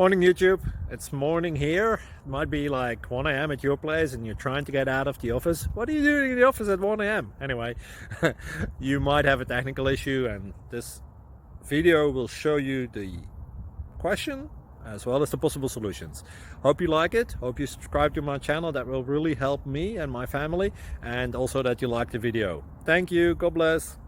Morning YouTube, it's morning here. It might be like 1 a.m. at your place and you're trying to get out of the office. What are you doing in the office at 1 a.m.? Anyway, you might have a technical issue and this video will show you the question as well as the possible solutions. Hope you like it, hope you subscribe to my channel. That will really help me and my family, and also that you like the video. Thank you, God bless.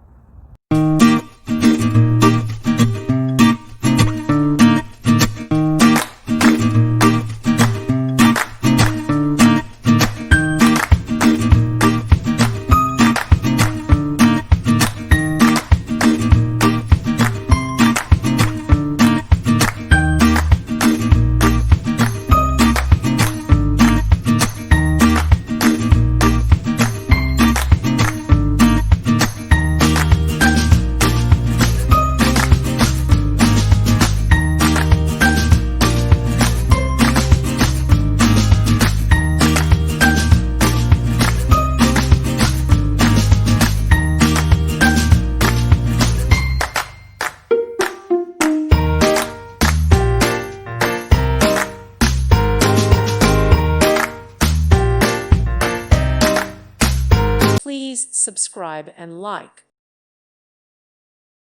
Please subscribe and like.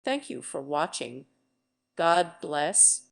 Thank you for watching. God bless.